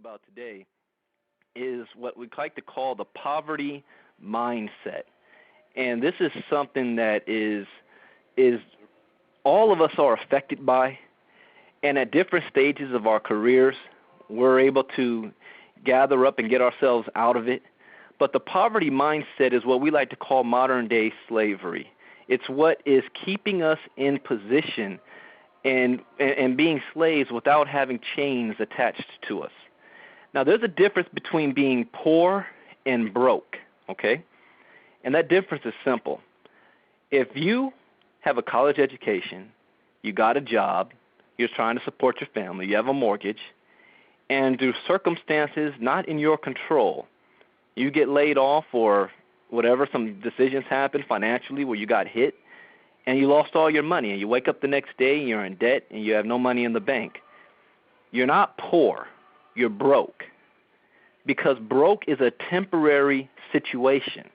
about today is what we like to call the poverty mindset. And this is something that is all of us are affected by, and at different stages of our careers, we're able to gather up and get ourselves out of it. But the poverty mindset is what we like to call modern-day slavery. It's what is keeping us in position and being slaves without having chains attached to us. Now, there's a difference between being poor and broke, okay? And that difference is simple. If you have a college education, you got a job, you're trying to support your family, you have a mortgage, and through circumstances not in your control, you get laid off or whatever, some decisions happen financially where you got hit, and you lost all your money, and you wake up the next day and you're in debt and you have no money in the bank. You're not poor, you're broke, because broke is a temporary situation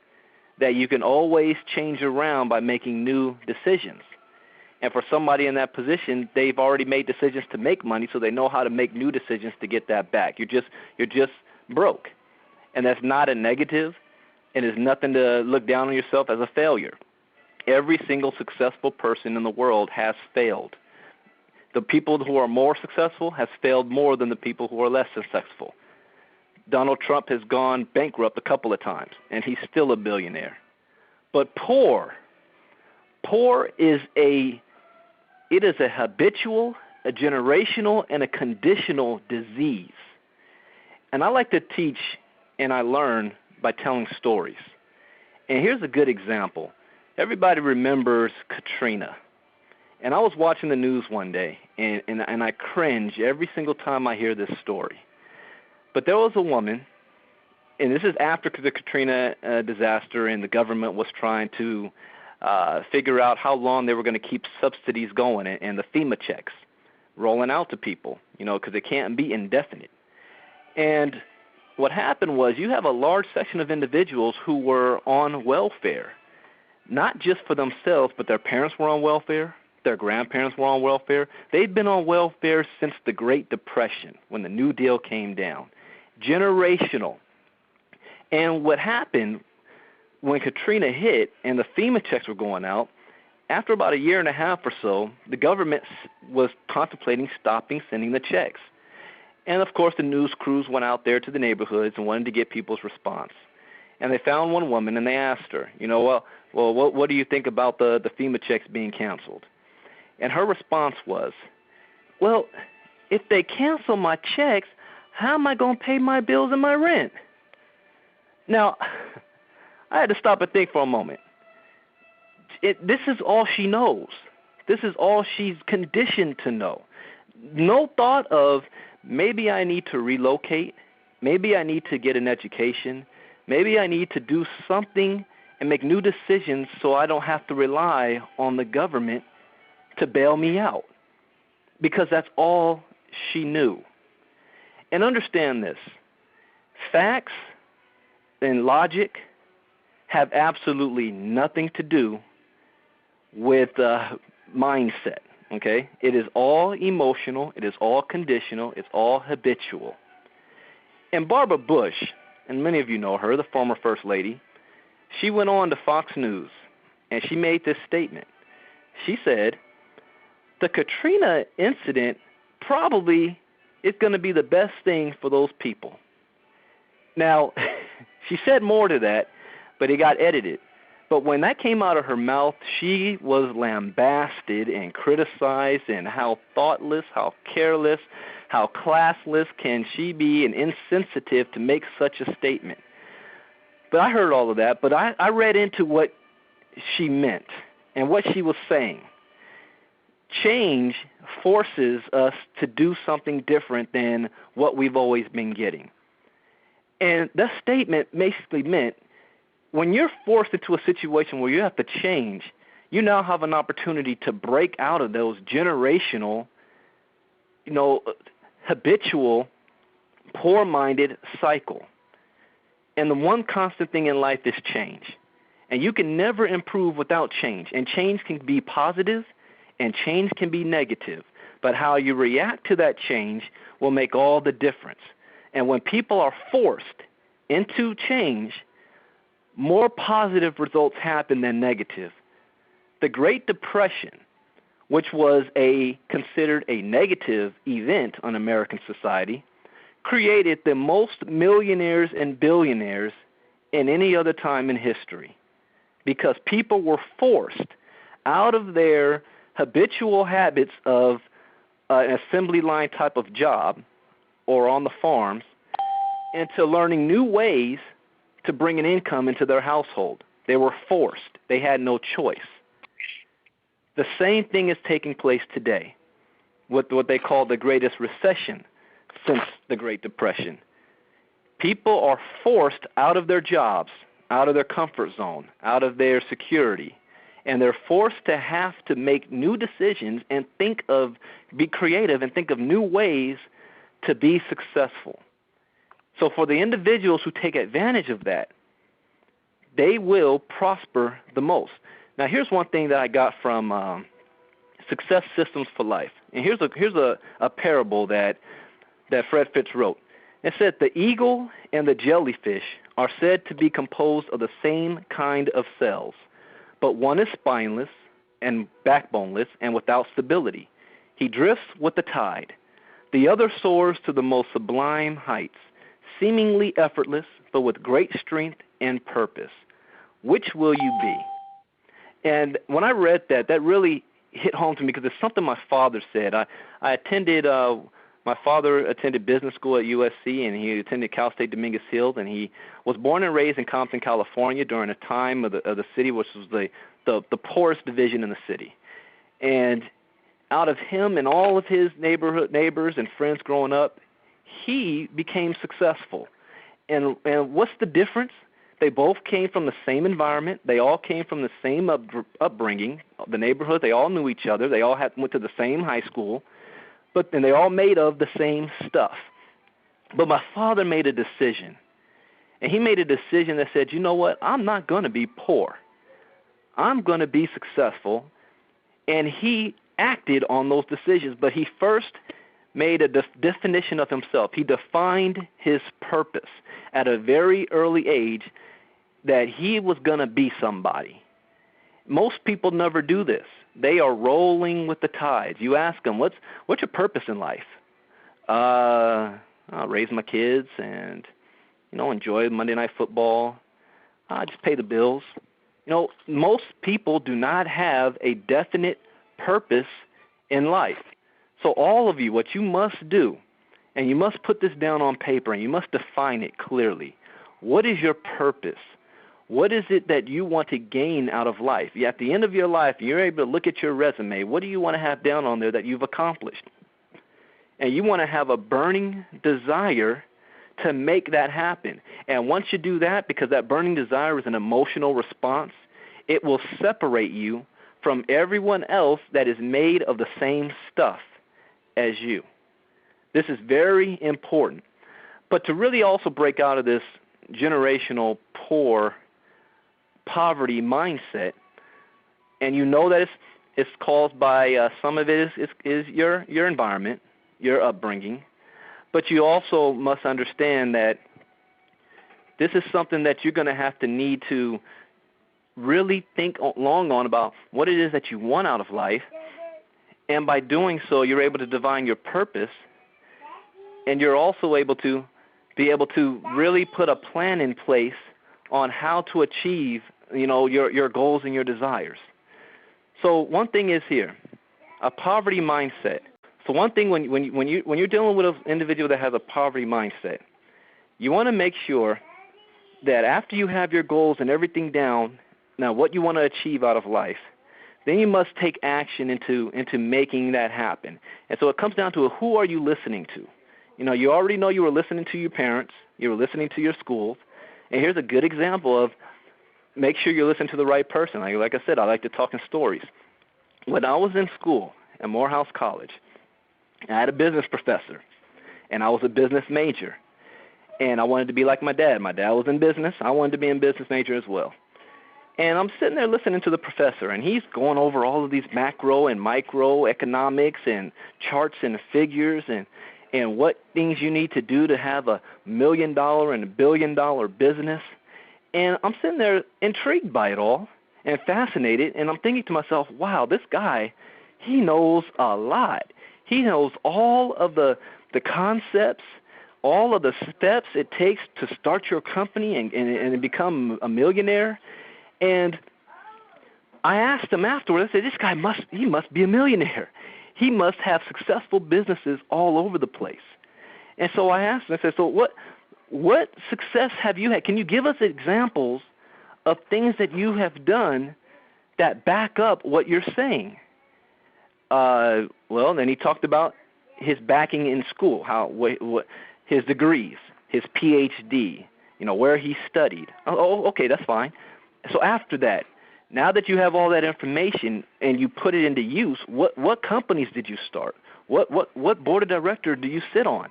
that you can always change around by making new decisions. And for somebody in that position, they've already made decisions to make money, so they know how to make new decisions to get that back. You're just broke. And that's not a negative, and it's nothing to look down on yourself as a failure. Every single successful person in the world has failed. The people who are more successful has failed more than the people who are less successful. Donald Trump has gone bankrupt a couple of times, and he's still a billionaire. But poor is a habitual, a generational, and a conditional disease. And I like to teach and I learn by telling stories. And here's a good example. Everybody remembers Katrina. And I was watching the news one day, and I cringe every single time I hear this story. But there was a woman, and this is after the Katrina disaster, and the government was trying to figure out how long they were going to keep subsidies going and the FEMA checks rolling out to people, because it can't be indefinite. And what happened was you have a large section of individuals who were on welfare, not just for themselves, but their parents were on welfare, their grandparents were on welfare. They'd been on welfare since the Great Depression when the New Deal came down. Generational. And what happened when Katrina hit and the FEMA checks were going out, after about a year and a half or so, the government was contemplating stopping sending the checks. And, of course, the news crews went out there to the neighborhoods and wanted to get people's response. And they found one woman, and they asked her, what do you think about the FEMA checks being canceled? And her response was, well, if they cancel my checks, how am I going to pay my bills and my rent? Now, I had to stop and think for a moment. This is all she knows. This is all she's conditioned to know. No thought of maybe I need to relocate, maybe I need to get an education, maybe I need to do something and make new decisions so I don't have to rely on the government to bail me out, because that's all she knew. And understand this, facts and logic have absolutely nothing to do with mindset, okay? It is all emotional, it is all conditional, it's all habitual. And Barbara Bush, and many of you know her, the former First Lady, she went on to Fox News, and she made this statement. She said, the Katrina incident probably is going to be the best thing for those people. Now, she said more to that, but it got edited. But when that came out of her mouth, she was lambasted and criticized, and how thoughtless, how careless, how classless can she be, and insensitive to make such a statement. But I heard all of that, but I read into what she meant and what she was saying. Change forces us to do something different than what we've always been getting. And that statement basically meant when you're forced into a situation where you have to change, you now have an opportunity to break out of those generational, habitual, poor-minded cycle. And the one constant thing in life is change. And you can never improve without change. And change can be positive and change can be negative. But how you react to that change will make all the difference. And when people are forced into change, more positive results happen than negative. The Great Depression, which was considered a negative event on American society, created the most millionaires and billionaires in any other time in history, because people were forced out of their habitual habits of an assembly line type of job or on the farms into learning new ways to bring an income into their household. They were forced. They had no choice. The same thing is taking place today with what they call the greatest recession since the Great Depression. People are forced out of their jobs, out of their comfort zone, out of their security, and they're forced to have to make new decisions and be creative and think of new ways to be successful. So for the individuals who take advantage of that, they will prosper the most. Now, here's one thing that I got from Success Systems for Life. And here's a parable that Fred Fitz wrote. It said, the eagle and the jellyfish are said to be composed of the same kind of cells, but one is spineless and backboneless and without stability. He drifts with the tide. The other soars to the most sublime heights, seemingly effortless, but with great strength and purpose. Which will you be? And when I read that, that really hit home to me because it's something my father said. My father attended business school at USC, and he attended Cal State Dominguez Hills, and he was born and raised in Compton, California during a time of the city which was the poorest division in the city. And out of him and all of his neighbors and friends growing up, he became successful. And what's the difference? They both came from the same environment. They all came from the same upbringing, the neighborhood. They all knew each other. They all went to the same high school, and they all made of the same stuff. But my father made a decision, and he made a decision that said, you know what, I'm not going to be poor. I'm going to be successful. And he acted on those decisions, but he first made a definition of himself. He defined his purpose at a very early age that he was going to be somebody. Most people never do this. They are rolling with the tides. You ask them, what's your purpose in life? I'll raise my kids and, enjoy Monday Night Football. Just pay the bills. Most people do not have a definite purpose in life. So all of you, what you must do, and you must put this down on paper, and you must define it clearly. What is your purpose? What is it that you want to gain out of life? At the end of your life, you're able to look at your resume. What do you want to have down on there that you've accomplished? And you want to have a burning desire to make that happen. And once you do that, because that burning desire is an emotional response, it will separate you from everyone else that is made of the same stuff as you. This is very important. But to really also break out of this generational poverty mindset, and that it's caused by some of it is your environment, your upbringing, but you also must understand that this is something that you're going to have to need to really think long on about what it is that you want out of life, and by doing so, you're able to divine your purpose, and you're also able to really put a plan in place on how to achieve, your goals and your desires. So one thing is here, a poverty mindset. So one thing when you're dealing with an individual that has a poverty mindset, you want to make sure that after you have your goals and everything down, now what you want to achieve out of life, then you must take action into making that happen. And so it comes down to who are you listening to? You already know you were listening to your parents, you were listening to your schools, and here's a good example of make sure you listen to the right person. Like I said, I like to talk in stories. When I was in school at Morehouse College, I had a business professor, and I was a business major, and I wanted to be like my dad. My dad was in business. I wanted to be in business major as well. And I'm sitting there listening to the professor, and he's going over all of these macro and micro economics and charts and figures, and and what things you need to do to have $1 million and $1 billion business. And I'm sitting there intrigued by it all and fascinated, and I'm thinking to myself, wow, this guy, he knows a lot. He knows all of the concepts, all of the steps it takes to start your company and become a millionaire. And I asked him afterwards, I said, this guy must be a millionaire. He must have successful businesses all over the place. And so I asked him, I said, so what success have you had? Can you give us examples of things that you have done that back up what you're saying? Well, then he talked about his backing in school, what his degrees, his PhD, where he studied. Oh, okay, that's fine. So after that, now that you have all that information and you put it into use, what companies did you start? What board of directors do you sit on?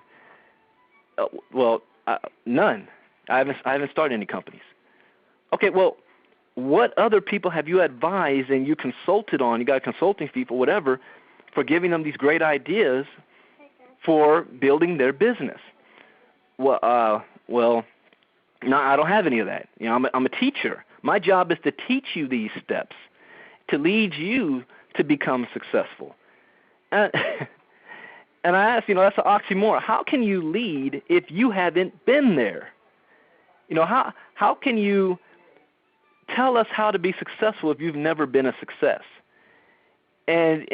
None. I haven't started any companies. Okay, well, what other people have you advised and you consulted on? You got a consulting fee for whatever, for giving them these great ideas for building their business. Well, no, I don't have any of that. I'm a teacher. My job is to teach you these steps, to lead you to become successful. And I asked, that's an oxymoron. How can you lead if you haven't been there? How can you tell us how to be successful if you've never been a success? And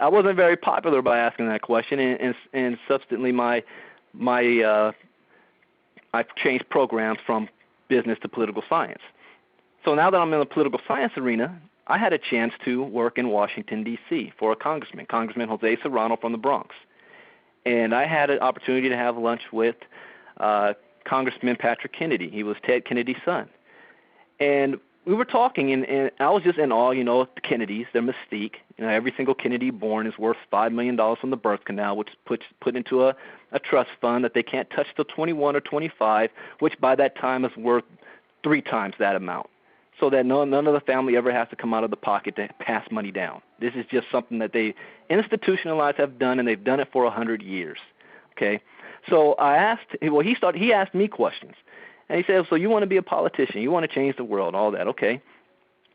I wasn't very popular by asking that question, and subsequently I've changed programs from business to political science. So now that I'm in the political science arena, I had a chance to work in Washington, D.C. for a Congressman Jose Serrano from the Bronx. And I had an opportunity to have lunch with Congressman Patrick Kennedy. He was Ted Kennedy's son. And we were talking, and I was just in awe, the Kennedys, their mystique. Every single Kennedy born is worth $5 million from the birth canal, which puts put into a trust fund that they can't touch till 21 or 25, which by that time is worth 3 times that amount, so that none of the family ever has to come out of the pocket to pass money down. This is just something that they institutionalized, have done, and they've done it for 100 years. Okay, so I asked. Well, he asked me questions. And he said, so you want to be a politician, you want to change the world, all that, okay.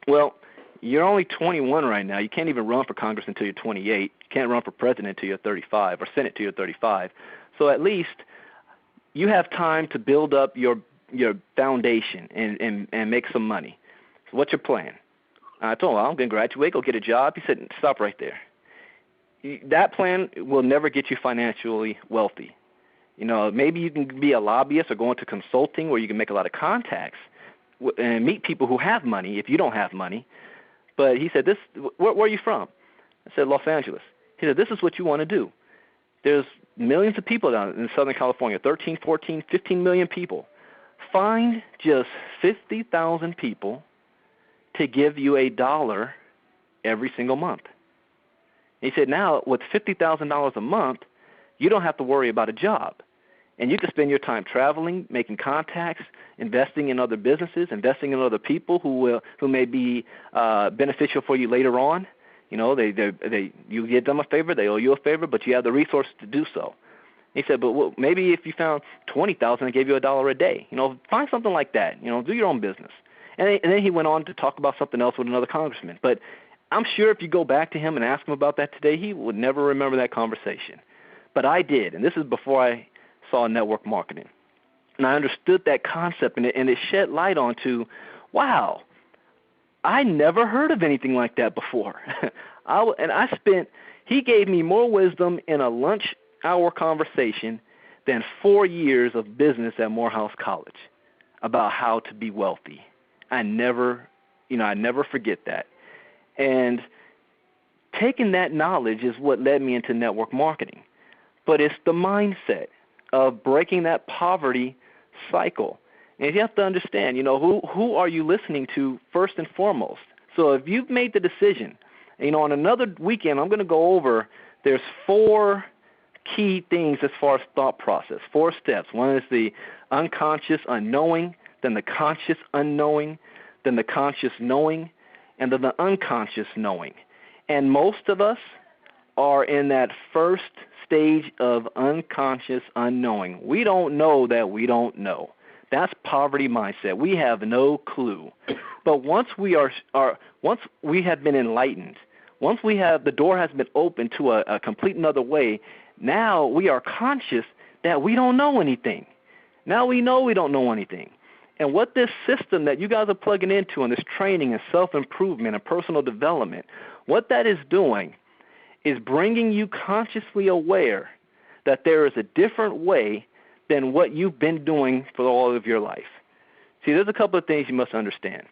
Well, you're only 21 right now. You can't even run for Congress until you're 28. You can't run for president until you're 35, or Senate until you're 35. So at least you have time to build up your foundation and make some money. So what's your plan? I told him, well, I'm going to graduate, go get a job. He said, stop right there. That plan will never get you financially wealthy. Maybe you can be a lobbyist or go into consulting where you can make a lot of contacts and meet people who have money if you don't have money. But he said, where are you from? I said, Los Angeles. He said, this is what you want to do. There's millions of people down in Southern California, 13, 14, 15 million people. Find just 50,000 people to give you $1 every single month. He said, now with $50,000 a month, you don't have to worry about a job. And you can spend your time traveling, making contacts, investing in other businesses, investing in other people who may be beneficial for you later on. You get them a favor, they owe you a favor, but you have the resources to do so. He said, but maybe if you found 20,000 and gave you $1 a day, find something like that. Do your own business. And then he went on to talk about something else with another congressman. But I'm sure if you go back to him and ask him about that today, he would never remember that conversation. But I did, and this is before I saw network marketing. And I understood that concept, and it shed light onto, wow, I never heard of anything like that before. He gave me more wisdom in a lunch hour conversation than 4 years of business at Morehouse College about how to be wealthy. I never forget that. And taking that knowledge is what led me into network marketing. But it's the mindset of breaking that poverty cycle. And you have to understand, who are you listening to first and foremost? So if you've made the decision, on another weekend I'm going to go over, there's 4 key things as far as thought process, 4 steps. One is the unconscious unknowing, then the conscious unknowing, then the conscious knowing, and then the unconscious knowing. And most of us are in that first stage of unconscious unknowing. We don't know that we don't know. That's poverty mindset. We have no clue. But once we once we have been enlightened, once we have the door has been opened to a complete another way, now we are conscious that we don't know anything. Now we know we don't know anything. And what this system that you guys are plugging into, and this training and self-improvement and personal development, what that is doing is bringing you consciously aware that there is a different way than what you've been doing for all of your life. See, there's a couple of things you must understand.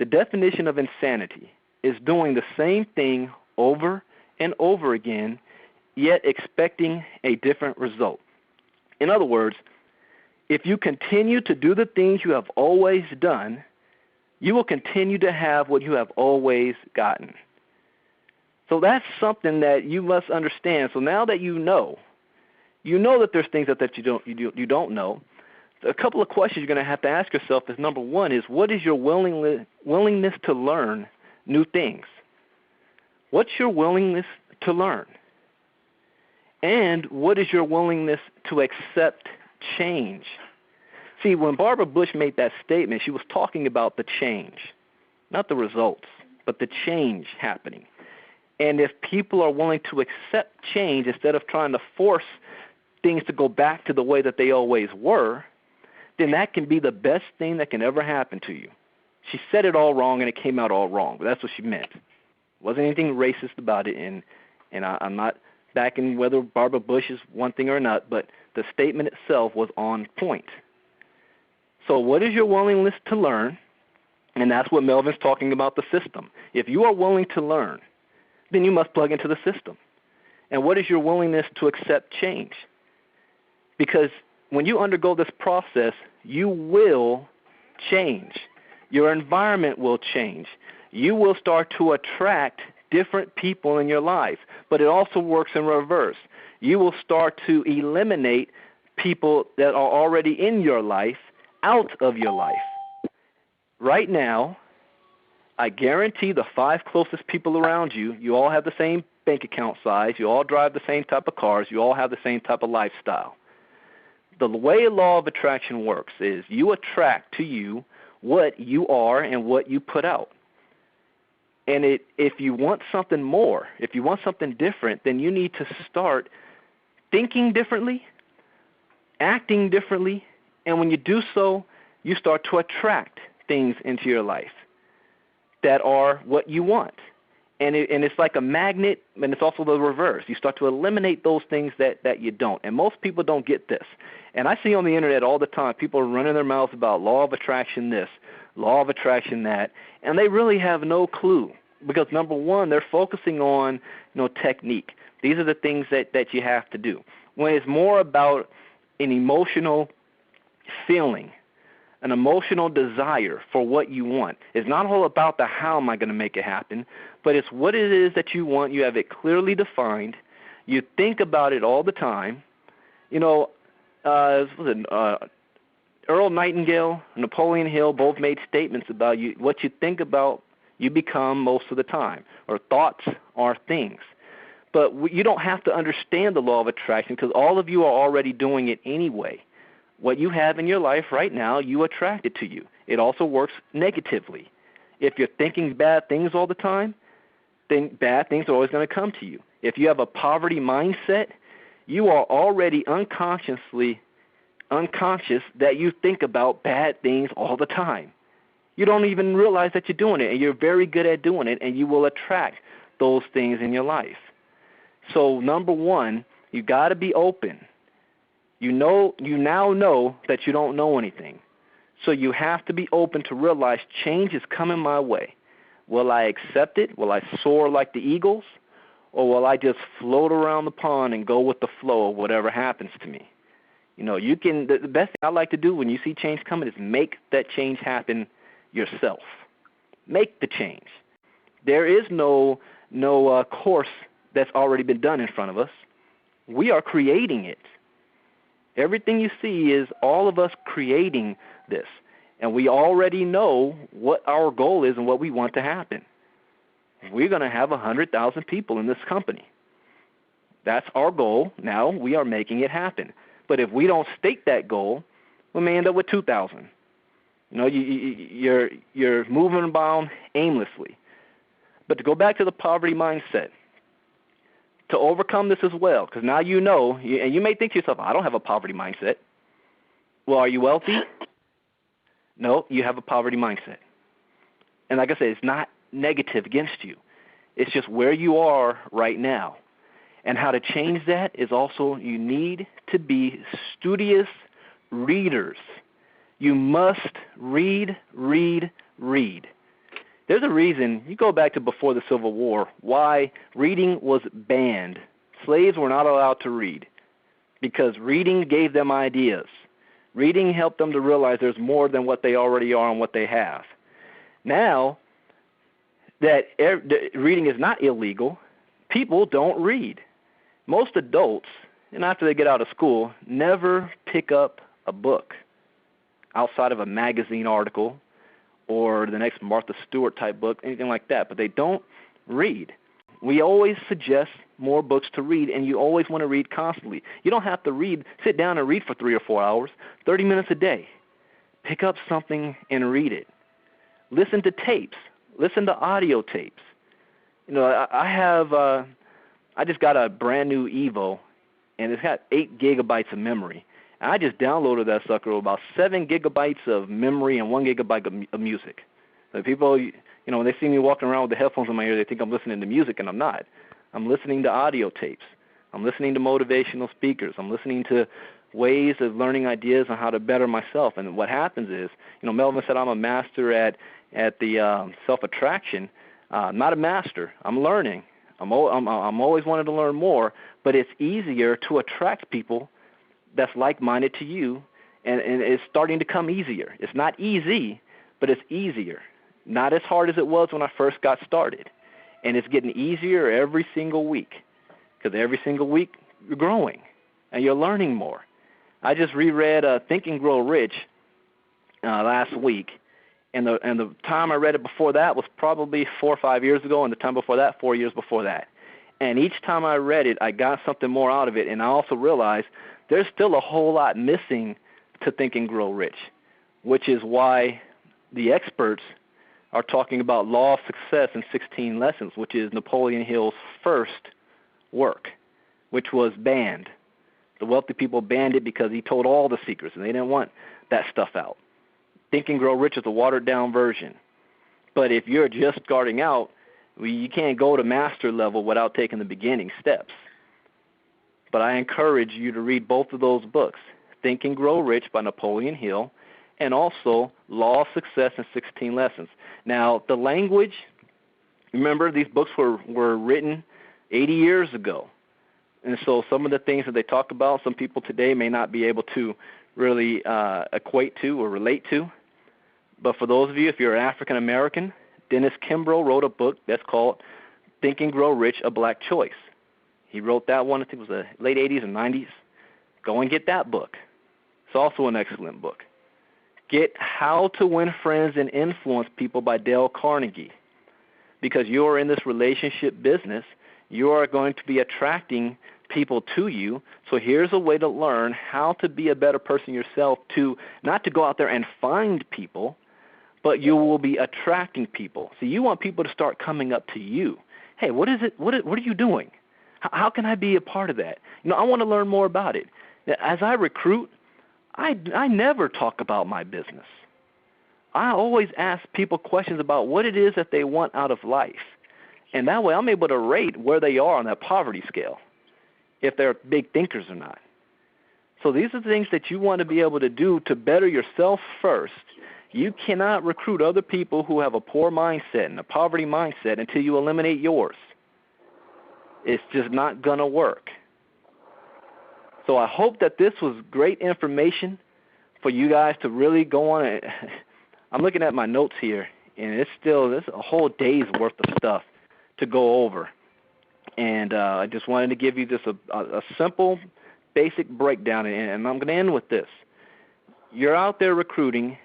The definition of insanity is doing the same thing over and over again, yet expecting a different result. In other words, if you continue to do the things you have always done, you will continue to have what you have always gotten. So that's something that you must understand. So now that you know that there's things that you don't know. A couple of questions you're going to have to ask yourself is, number one is, what is your willingness to learn new things? What's your willingness to learn? And what is your willingness to accept change? See, when Barbara Bush made that statement, she was talking about the change, not the results, but the change happening. And if people are willing to accept change instead of trying to force things to go back to the way that they always were, then that can be the best thing that can ever happen to you. She said it all wrong and it came out all wrong, but that's what she meant. Wasn't anything racist about it, and I'm not backing whether Barbara Bush is one thing or not, but the statement itself was on point. So what is your willingness to learn? And that's what Melvin's talking about, the system. If you are willing to learn, then you must plug into the system. And what is your willingness to accept change? Because when you undergo this process, you will change. Your environment will change. You will start to attract different people in your life, but it also works in reverse. You will start to eliminate people that are already in your life out of your life. Right now, I guarantee the 5 closest people around you, you all have the same bank account size, you all drive the same type of cars, you all have the same type of lifestyle. The way law of attraction works is you attract to you what you are and what you put out. And if you want something more, if you want something different, then you need to start thinking differently, acting differently, and when you do so, you start to attract things into your life that are what you want. And it's like a magnet, and it's also the reverse. You start to eliminate those things that you don't. And most people don't get this. And I see on the internet all the time, people are running their mouths about law of attraction this, law of attraction that, and they really have no clue. Because number one, they're focusing on technique. These are the things that you have to do. When it's more about an emotional feeling, an emotional desire for what you want. It's not all about the how am I going to make it happen, but it's what it is that you want. You have it clearly defined. You think about it all the time. Earl Nightingale, Napoleon Hill both made statements about you. What you think about, you become most of the time, or thoughts are things. But you don't have to understand the law of attraction because all of you are already doing it anyway. What you have in your life right now, you attract it to you. It also works negatively. If you're thinking bad things all the time, then bad things are always going to come to you. If you have a poverty mindset, you are already unconscious that you think about bad things all the time. You don't even realize that you're doing it, and you're very good at doing it, and you will attract those things in your life. So number one, you got to be open. You now know that you don't know anything. So you have to be open to realize change is coming my way. Will I accept it? Will I soar like the eagles? Or will I just float around the pond and go with the flow of whatever happens to me? The best thing I like to do when you see change coming is make that change happen yourself. Make the change. There is no course that's already been done in front of us. We are creating it. Everything you see is all of us creating this. And we already know what our goal is and what we want to happen. We're going to have 100,000 people in this company. That's our goal. Now we are making it happen. But if we don't state that goal, we may end up with 2,000. You know, you're moving about aimlessly. But to go back to the poverty mindset, to overcome this as well, because now you know, and you may think to yourself, I don't have a poverty mindset. Well, are you wealthy? No, you have a poverty mindset. And like I said, it's not negative against you. It's just where you are right now. And how to change that is also you need to be studious readers. You must read, read, read. There's a reason, you go back to before the Civil War, why reading was banned. Slaves were not allowed to read because reading gave them ideas. Reading helped them to realize there's more than what they already are and what they have. Now that reading is not illegal, people don't read. Most adults, and after they get out of school, never pick up a book outside of a magazine article or the next Martha Stewart type book, anything like that, but they don't read. We always suggest more books to read, and you always want to read constantly. You don't have to sit down and read for 3 or 4 hours, 30 minutes a day. Pick up something and read it. Listen to tapes. Listen to audio tapes. You know, I just got a brand new Evo, and it's got 8 gigabytes of memory. And I just downloaded that sucker with about 7 gigabytes of memory and 1 gigabyte of music. So people, you know, when they see me walking around with the headphones in my ear, they think I'm listening to music, and I'm not. I'm listening to audio tapes. I'm listening to motivational speakers. I'm listening to ways of learning ideas on how to better myself. And what happens is, you know, Melvin said I'm a master at the self-attraction. I'm not a master. I'm learning. I'm always wanting to learn more, but it's easier to attract people that's like-minded to you, and it's starting to come easier. It's not easy, but it's easier. Not as hard as it was when I first got started, and it's getting easier every single week because every single week you're growing and you're learning more. I just reread Think and Grow Rich last week, and the time I read it before that was probably 4 or 5 years ago, and the time before that, 4 years before that. And each time I read it, I got something more out of it, and I also realized there's still a whole lot missing to Think and Grow Rich, which is why the experts are talking about Law of Success in 16 Lessons, which is Napoleon Hill's first work, which was banned. The wealthy people banned it because he told all the secrets, and they didn't want that stuff out. Think and Grow Rich is a watered-down version. But if you're just starting out, you can't go to master level without taking the beginning steps. But I encourage you to read both of those books, Think and Grow Rich by Napoleon Hill, and also Law of Success in 16 Lessons. Now, the language, remember, these books were written 80 years ago. And so some of the things that they talk about, some people today may not be able to really equate to or relate to. But for those of you, if you're African American, Dennis Kimbrough wrote a book that's called Think and Grow Rich, A Black Choice. He wrote that one, I think it was the late 80s and 90s. Go and get that book. It's also an excellent book. Get How to Win Friends and Influence People by Dale Carnegie. Because you are in this relationship business, you are going to be attracting people to you. So here's a way to learn how to be a better person yourself, to not to go out there and find people, but you will be attracting people. So you want people to start coming up to you. Hey, what is it? What are you doing? How can I be a part of that? You know, I want to learn more about it. As I recruit, I never talk about my business. I always ask people questions about what it is that they want out of life. And that way I'm able to rate where they are on that poverty scale, if they're big thinkers or not. So these are the things that you want to be able to do to better yourself first. You cannot recruit other people who have a poor mindset and a poverty mindset until you eliminate yours. It's just not going to work. So I hope that this was great information for you guys to really go on. And I'm looking at my notes here, and there's a whole day's worth of stuff to go over. And I just wanted to give you just a simple, basic breakdown, and I'm going to end with this. You're out there recruiting,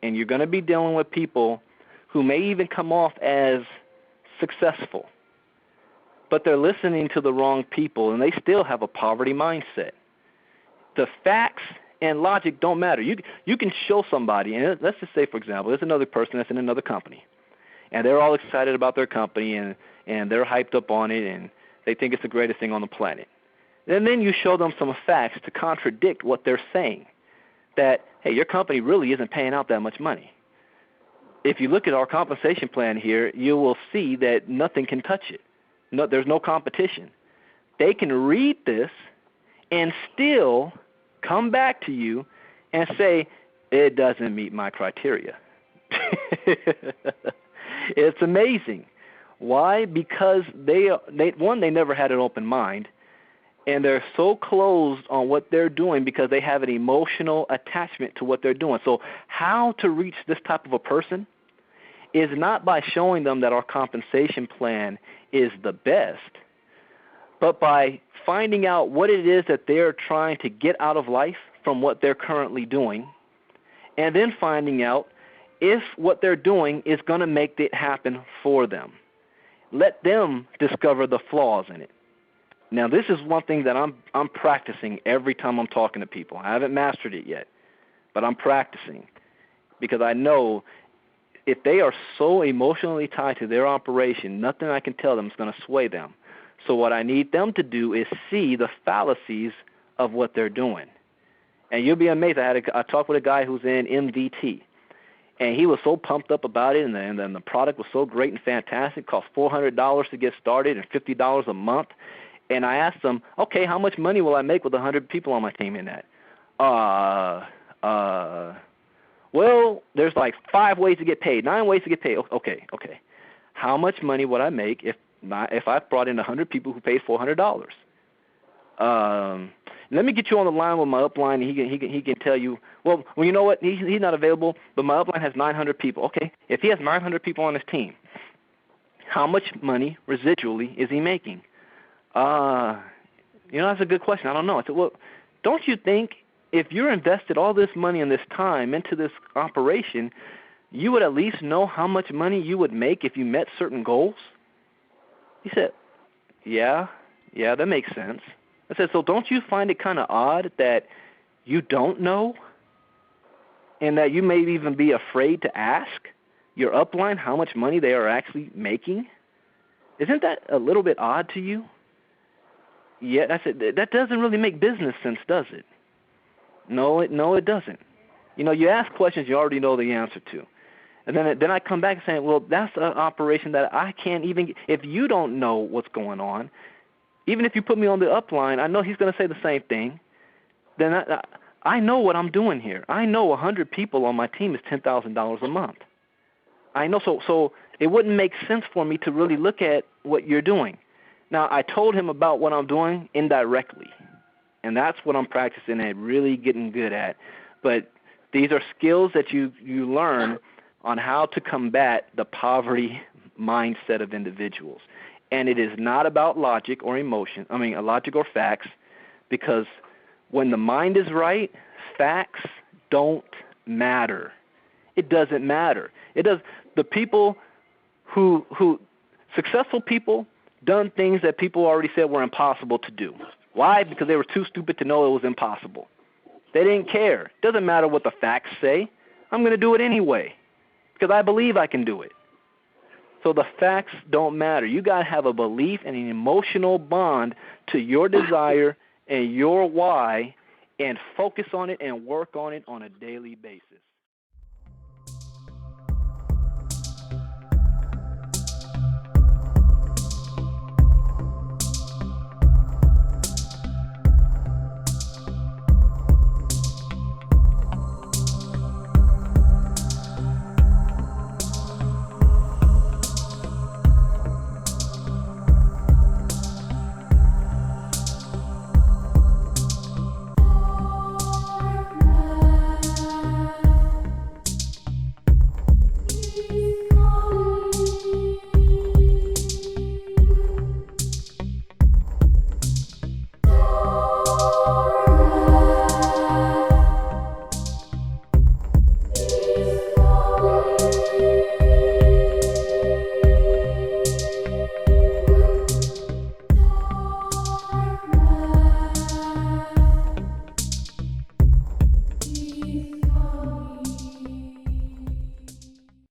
and you're going to be dealing with people who may even come off as successful. but they're listening to the wrong people, and they still have a poverty mindset. The facts and logic don't matter. You can show somebody, and let's just say, for example, there's another person that's in another company, and they're all excited about their company, and they're hyped up on it, and they think it's the greatest thing on the planet. And then you show them some facts to contradict what they're saying, that, hey, your company really isn't paying out that much money. If you look at our compensation plan here, you will see that nothing can touch it. No, there's no competition. They can read this and still come back to you and say, it doesn't meet my criteria. It's amazing. Why? Because they never had an open mind, and they're so closed on what they're doing because they have an emotional attachment to what they're doing. So how to reach this type of a person is not by showing them that our compensation plan is the best, but by finding out what it is that they're trying to get out of life from what they're currently doing, and then finding out if what they're doing is going to make it happen for them. Let them discover the flaws in it. Now, this is one thing that I'm practicing every time I'm talking to people. I haven't mastered it yet, but I'm practicing because I know if they are so emotionally tied to their operation, nothing I can tell them is going to sway them. So what I need them to do is see the fallacies of what they're doing. And you'll be amazed. I talked with a guy who's in MDT, and he was so pumped up about it, and then the product was so great and fantastic. It cost $400 to get started and $50 a month. And I asked him, okay, how much money will I make with 100 people on my team in that? Well, there's like 5 ways to get paid, 9 ways to get paid. Okay. How much money would I make if I brought in 100 people who paid $400? Let me get you on the line with my upline, and he can tell you. Well, you know what? He's not available, but my upline has 900 people. Okay, if he has 900 people on his team, how much money residually is he making? That's a good question. I don't know. I said, well, don't you think if you're invested all this money and this time into this operation, you would at least know how much money you would make if you met certain goals? He said, yeah, that makes sense. I said, so don't you find it kind of odd that you don't know and that you may even be afraid to ask your upline how much money they are actually making? Isn't that a little bit odd to you? Yeah, I said, that doesn't really make business sense, does it? No, it doesn't. You ask questions you already know the answer to. And then I come back saying, well, that's an operation that I can't even – if you don't know what's going on, even if you put me on the upline, I know he's going to say the same thing. Then I know what I'm doing here. I know 100 people on my team is $10,000 a month. I know, so it wouldn't make sense for me to really look at what you're doing. Now, I told him about what I'm doing indirectly, and that's what I'm practicing and really getting good at. But these are skills that you learn on how to combat the poverty mindset of individuals. And it is not about logic or logic or facts, because when the mind is right, facts don't matter. It doesn't matter. The people who successful people done things that people already said were impossible to do. Why? Because they were too stupid to know it was impossible. They didn't care. It doesn't matter what the facts say. I'm going to do it anyway because I believe I can do it. So the facts don't matter. You got to have a belief and an emotional bond to your desire and your why, and focus on it and work on it on a daily basis.